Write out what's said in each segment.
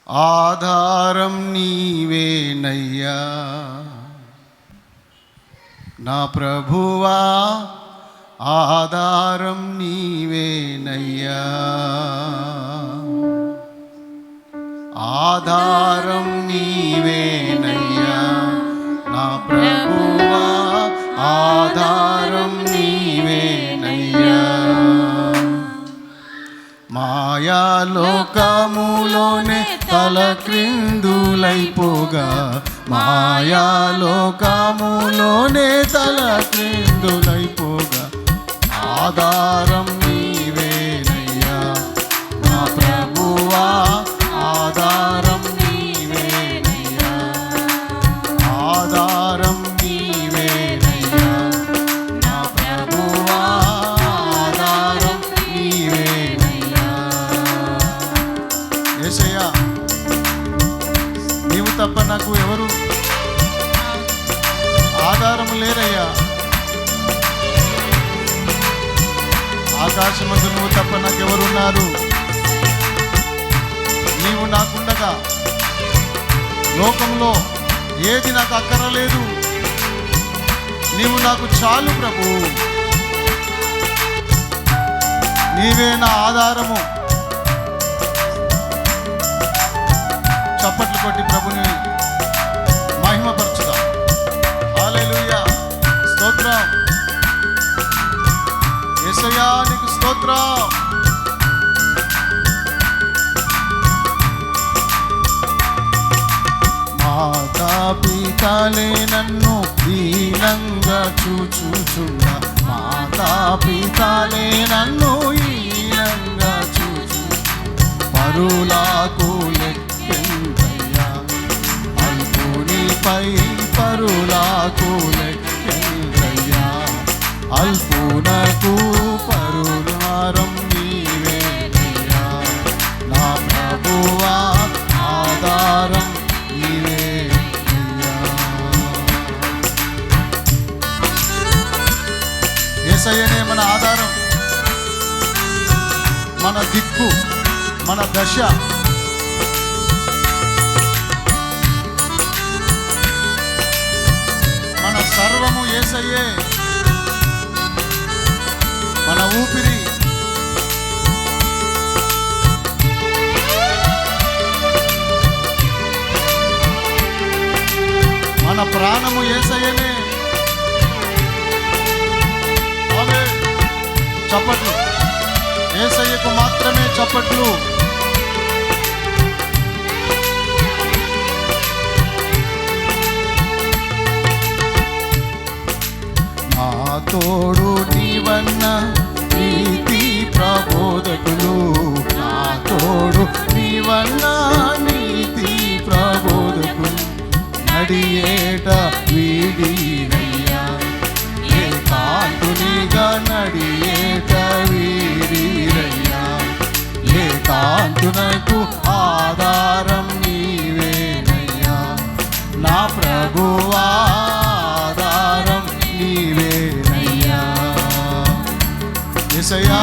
ఆధారం నీవేనయ్యా నా ప్రభువా, ఆధారం నీవేనయ్యా, ఆధారం నీవేనయ్యా నా ప్రభువా, ఆధారం నీవేనయ్యా. మాయాలోకములోనే తల క్రిందులైపోగా, మాయాలోకములోనే తల క్రిందులైపోగా, ఆధారం నీవేనయ్యా నా ప్రభువా, ఆధారం నీవేనయ్యా, ఆధారం నీవేనయ్యా నా ప్రభువా, ఆధారం నీవేనయ్యా. యేసయ్యా, నీవు తప్ప నాకు ఎవరు ఆధారము లేరయ్యా. ఆకాశమందు నువ్వు తప్ప నాకెవరున్నారు? నీవు నాకుండగా లోకంలో ఏది నాకు అక్కరలేదు. నీవు నాకు చాలు ప్రభు, నీవే నా ఆధారము. చప్పట్లు కొట్టి ప్రభుని మహిమపరచుదాం. హల్లెలూయా, స్తోత్రం యేసయ్యా, నీకు స్తోత్రం. మాతా పితలే నన్ను దీనంగా చూచుచున్నా, మాతా పితలే నన్ను దీనంగా చూచు, పరులకు లెక్కెంతయ్యా, అల్పునిపై పరులకు లెక్కెంతయ్యా, అల్పునకు పరులారం నీవేనయ్యా నా ప్రభువా, ఆధారం నీవేనయ్యా. యేసయ్యనే మన ఆధారం, మన దిక్కు, మన దశ. మన సర్వము యేసయ్యే, మన ఊపిరి. మన ప్రాణము యేసయ్యనే. ఆమేన్. చప్పట్లు యేసయ్యకు మాత్రమే చప్పట్లు. నా తోడు నీవన్న నీతి ప్రబోధకులు, నా తోడు నీవన్న నీతి ప్రబోధకులు, నడియేట వీడినయ్యా, ఏకాంతునిగా నడియేట వీడినయ్యా, ఏకాంతునకు ఆధారం నీవేనయ్యా నా ప్రభువా, ఆధారం నీవేనయ్యా. యేసయ్యా,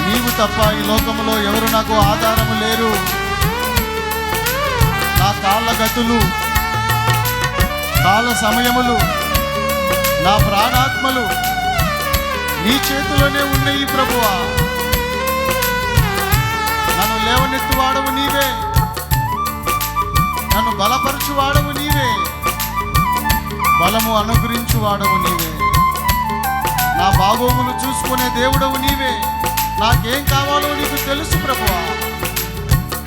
నీవు తప్ప ఈ లోకములో ఎవరు నాకు ఆధారము లేరు. నా కాళ్ళ గతులు, కాల సమయములు, నా ప్రాణాత్మలు నీ చేతిలోనే ఉన్నాయి ప్రభువా. నన్ను లేవనెత్తువాడవు నీవే, నన్ను బలపరచువాడవు నీవే, బలము అనుగ్రహించువాడవు నీవే, నా బాగోగులు చూసుకునే దేవుడవు నీవే. నాకేం కావాలో నీకు తెలుసు ప్రభువా.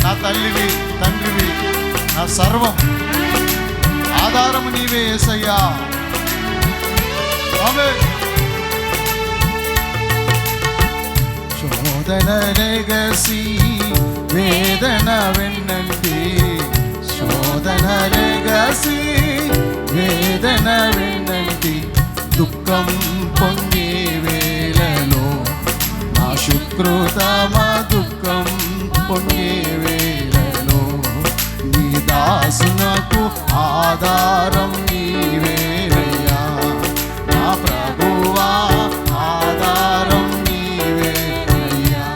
నా తల్లివి, తండ్రివి, నా సర్వం, ఆధారము నీవే యేసయ్యా. ఆమేన్. శోధన లెగసి వేదన వెన్నంటి, శోధన లెగసి వేదన వెన్నంటి, దుఃఖం పొంగే వేళలో నా శుక్రతమా, దుఃఖం పొంగే వేళలో నీ దాసునకు ఆధారం నీవేనయ్యా నా ప్రభువా, ఆధారం నీవేనయ్యా.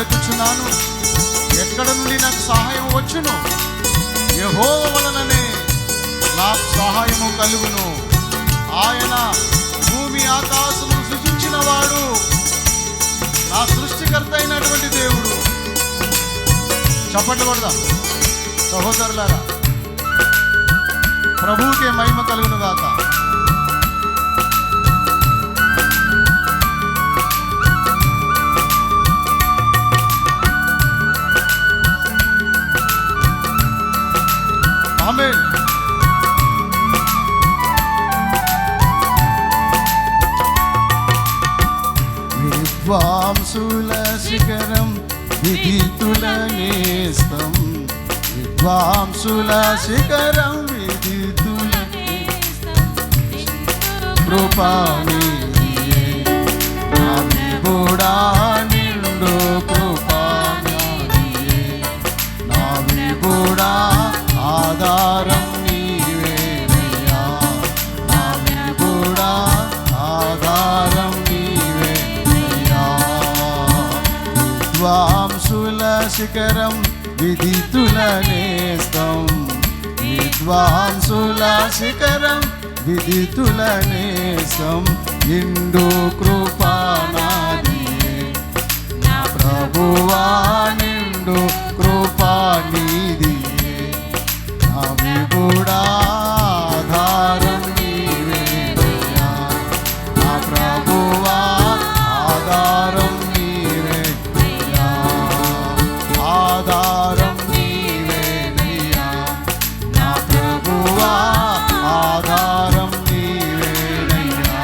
మొరపెట్టుచున్నాను. ఎక్కడ నుండి నాకు సహాయం వచ్చును? యెహోవా వలననే నాకు సహాయము కలుగును. ఆయన భూమి ఆకాశము సృజించిన వాడు, నా సృష్టికర్త అయినటువంటి దేవుడు. చప్పట్లు కొడదాం సహోదరులారా. ప్రభువుకే మహిమ కలుగును గాక. ఆమేన్. విద్వాంసుల శిఖరం విదితుల నేస్తం, విద్వాంసుల శిఖరం విదితుల కృపానిధియే, నా విభుడా నిండు కృపానిధియే, నా విభుడా ఆధారం నీవేనయ్యా, నా విభుడా ఆధారం నీవేనయ్యా. విద్వాంసుల శిఖరం విదితుల నేస్తం, విద్వాంసుల శిఖరం విదితుల నేస్తం, నిండు కృపానిధియే, నా ప్రభువా నిండు కృపానిధియే, నా విభుడా ఆధారం నీవేనయ్యా, నా ప్రభువా ఆధారం నీవేనయ్యా, ఆధారం నీవేనయ్యా, నా ప్రభువా ఆధారం నీవేనయ్యా.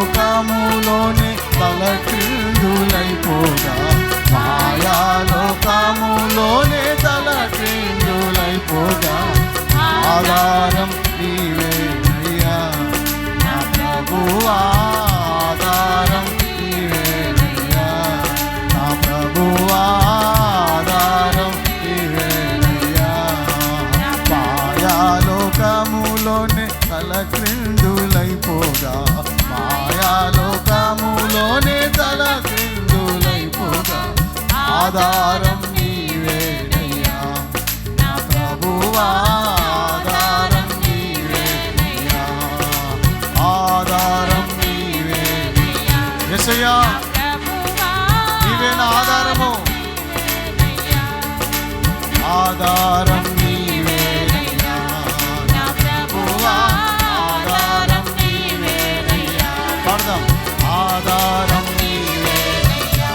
మాయాలోకములోనే తలక్రిందులైపోగా, మాయాలోకములోనే తలక్రిందులైపోగా, ఆధారం నీవేనయ్యా, నా ప్రభువా ఆధారం నీవేనయ్యా, నా ప్రభువా ఆధారం నీవేనయ్యా. మాయాలోకములోనే తలక్రిందులైపోగా, మాయాలోకములోనే తలక్రిందులైపోగా, ఆధారం నీవేనయ్యా, నా ప్రభువా ఆధారం నీవేనయ్యా, ఆధారం నీవేనయ్యా. యేసయ్యా నీవే నా ఆధారము, ఆధారం నీవేనయ్యా, నా ప్రభువా ఆధారం నీవేనయ్యా. పాడదాం. ఆధారం నీవేనయ్యా,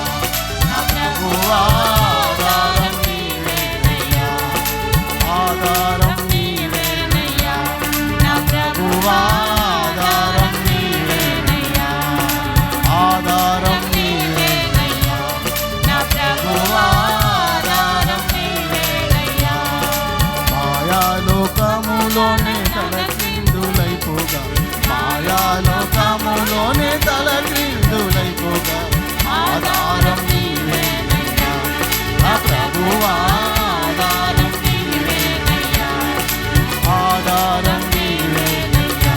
నా ప్రభువా ఆధారం నీవేనయ్యా, ఆధారం నీవేనయ్యా, నా ప్రభువా ఆధారం నీవేనయ్యా, ఆధారం నీవేనయ్యా, నా ప్రభువా ఆధారం నీవేనయ్యా. మాయాలోకములోనే తలక్రిందులైపోగా, మాయాలోకములోనే తలక్రిందులైపోగా, ఆధారం నీవేనయ్యా, నా ప్రభువా ఆధారం నీవేనయ్యా, ఆధారం నీవేనయ్యా,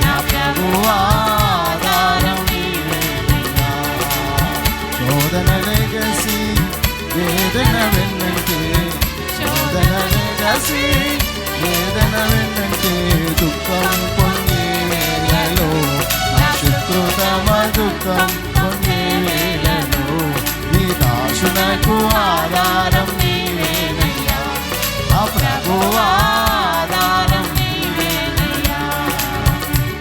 నా ప్రభువా ఆధారం నీవేనయ్యా. శోధన లెగసి వేదన వెన్నంటే, శోధన లెగసి వేదన వెన్నంటే, దుఃఖం పొందే వేళలో, నా శత్రుతమ దుఃఖం పొందే వేళలో, నీ దాసునకు ఆధారం నీవేనయ్యా, నా ప్రభువా ఆధారం నీవేనయ్యా.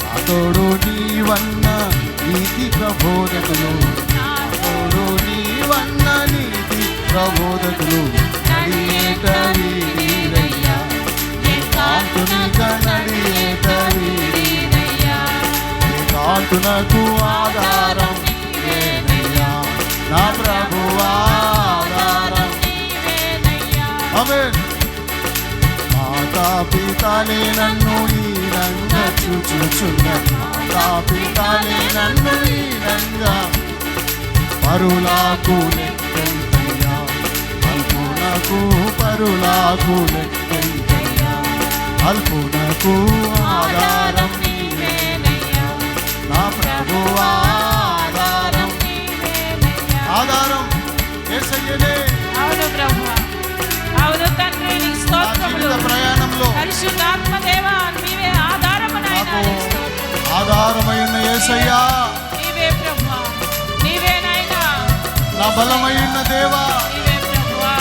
నా తోడు నీవన్న నీతి ప్రబోధకులు, నా తోడు నీవన్న నీతి ప్రబోధకులు, నడియేట వీరయ్యా, ఏకాంతునిగా నడియేట వీరయ్యా, ఏకాంతునకు ఆధారం నీవేనయ్యా, నా ప్రభువా ఆధారం నీవేనయ్యా. ఆమేన్. మాతా పితాలే నన్ను హీనంగా చూచుచున్నారు, మాతా పితాలే నన్ను హీనంగా, పరులకు లెక్కెంతయ్యా, అల్పునకు పరులకు లెక్కెంతయ్యా, అల్పునకు ఆధారం నీవేనయ్యా, నా ప్రభువా ఆధారం నీవేనయ్యా. నామములో పరిశుద్ధాత్మ దేవా నీవే ఆధారము నాయనా నీకు స్తోత్రం. ఆధారమై ఉన్న యేసయ్యా, నీవే ప్రభువా, నీవే నాయనా నా బలమై ఉన్న దేవా, నీవే ప్రభువా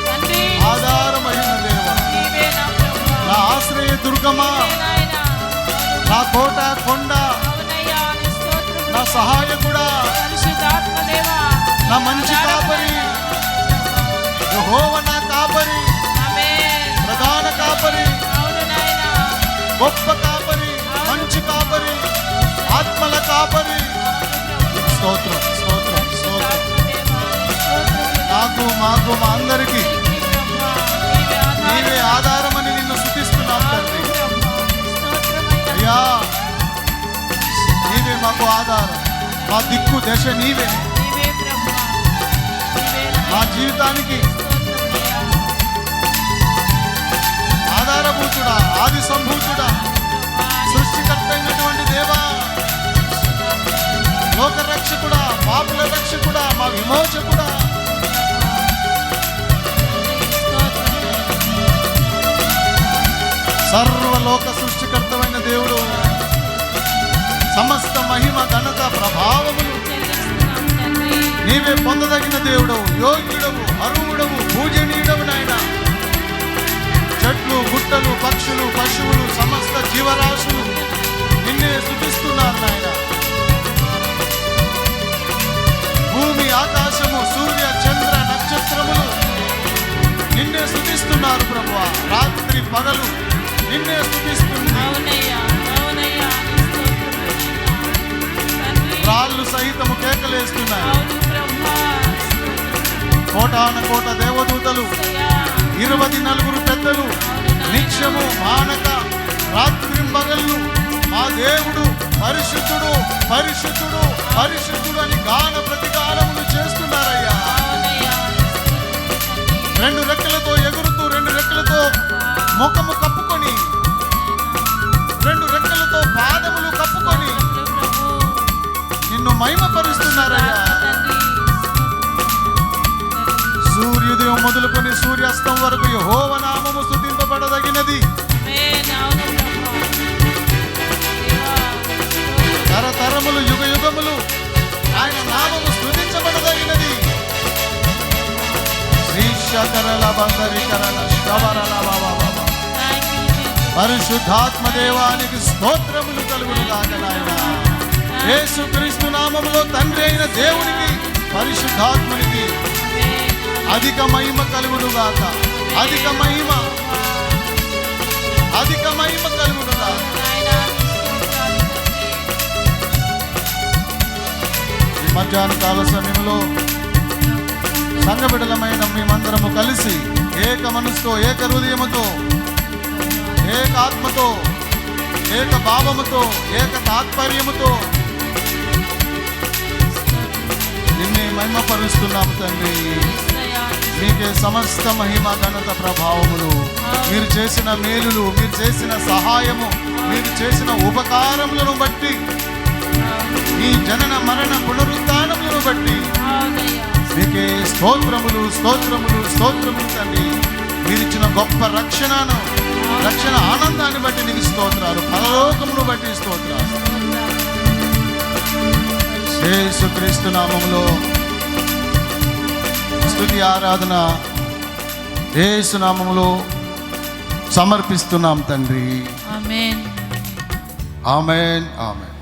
తండ్రి, ఆధారమై ఉన్న దేవా, నీవే నా ప్రభువా, నా ఆశ్రయ దుర్గమా, నీవే నాయనా నా కోట కొండ, అవునయ్యా నీ స్తోత్రం. నా సహాయకుడా, పరిశుద్ధాత్మ దేవా నా మంచి కాపరి, యెహోవా నా కాపరి, ఆమేన్. ప్రధాన కాపరి, అవును నాయనా, గొప్ప కాపరి, మంచి కాపరి, ఆత్మల కాపరి. స్తోత్రం స్తోత్రం స్తోత్రం. పరిశుద్ధాత్మ దేవా నీ స్తోత్రం. నాకు మాకు మా అందరికీ నీకే ప్రభువా, నీవే ఆధారం. నీవే ఆధారమని నిన్ను స్తుతిస్తున్నాం తండ్రి. అవును ప్రభువా, స్తోత్రమయ్యా. అయ్యా, నీవే మాకు ఆధారం, మా దిక్కు దశ నీవే, నీవే ప్రభువా, నీవే మా జీవితానికి స్తోత్రమయ్యా. ఆధారభూతుడా, ఆది సంభూతుడా, సృష్టికర్త అయినటువంటి దేవా, లోక రక్షకుడా, పాపుల రక్షకుడా, మా విమోచకుడా, సర్వలోక సృష్టికర్తమైన దేవుడు, సమస్త మహిమ ఘనత ప్రభావములు నీవే పొందదగిన దేవుడవు, యోగ్యుడవు, అరువుడవు, పూజనీయుడవు నాయన. చెట్లు, గుట్టలు, పక్షులు, పశువులు, సమస్త జీవరాశులు నిన్నే స్తుతిస్తున్నారు నాయన. భూమి, ఆకాశము, సూర్య, చంద్ర, నక్షత్రములు నిన్నే స్తుతిస్తున్నారు ప్రభువా. రాత్రి పగలు నిన్నే స్తుతిస్తుంది. అవునయ్యా, అవునయ్యా, నీ స్తోత్రమయ్యా. తండ్రి, రాళ్ళు సహితము కేకలేస్తున్నాయి. అవును ప్రభువా, స్తోత్రం. కోటాన కోట దేవదూతలు, అయ్యా, 24 పెద్దలు నిత్యము మానక రాత్రింబగళ్ళు మా దేవుడు పరిశుద్ధుడు పరిశుద్ధుడు పరిశుద్ధుడు అని గాన ప్రతిగానములు చేస్తున్నారయ్యా. అవునయ్యా, నీ స్తోత్రం తండ్రి. 2 రెక్కలతో ఎగురుతూ, 2 రెక్కలతో ముఖము కప్పుకొని, 2 రెక్కలతో పాదములు కప్పుకొని ప్రభు, నిన్ను మహిమపరుస్తున్నారయ్యా. తండ్రి, సూర్యోదయం మొదలుకొని సూర్యాస్తం వరకు యెహోవా నామము స్తుతింపబడదగినది. ఆమేన్. అవును ప్రభువా. దేవా, స్తోత్రం. తరతరములు యుగ యుగములు ఆయన నామము స్తుతించబడదగినది. శ్రీశకరల బందరికరల శ్రవరల బాబా. Thank you, Jesus. పరిశుద్ధాత్మ దేవానికి స్తోత్రములు కలుగును గాక నాయన. యేసుక్రీస్తు నామములో తండ్రి అయిన దేవునికి, పరిశుద్ధాత్మనికి అధిక మహిమ కలుగును గాక. అధిక మహిమ, అధిక మహిమ కలుగును గాక. నాయనా, నీ స్తోత్రాలు తండ్రి. ఈ మధ్యాహ్న కాల సమయంలో సంఘ బిడ్డలమైన మేమందరము కలిసి ఏక మనసుతో, ఏక హృదయముతో, ఏక ఆత్మతో, ఏక భావముతో, ఏక తాత్పర్యముతో నిన్నే మహిమపరుస్తున్నాము తండ్రి. యేసయ్యా, మీకే సమస్త మహిమ ఘనత ప్రభావములు. మీరు చేసిన మేలులు, మీరు చేసిన సహాయము, మీరు చేసిన ఉపకారములను బట్టి, ఈ జనన మరణ పునరుత్థానములను బట్టి అవునయ్యా, మీకే స్తోత్రములు స్తోత్రములు స్తోత్రములు తండ్రి. మీరిచ్చిన గొప్ప రక్షణను, రక్షణ ఆనందాన్ని బట్టి నీకు స్తోత్రాలు, పరలోకమును బట్టి స్తోత్రాలు. యేసుక్రీస్తు నామములో స్తుతి ఆరాధన యేసు నామములో సమర్పిస్తున్నాం తండ్రి. ఆమేన్. ఆమేన్ ఆమేన్.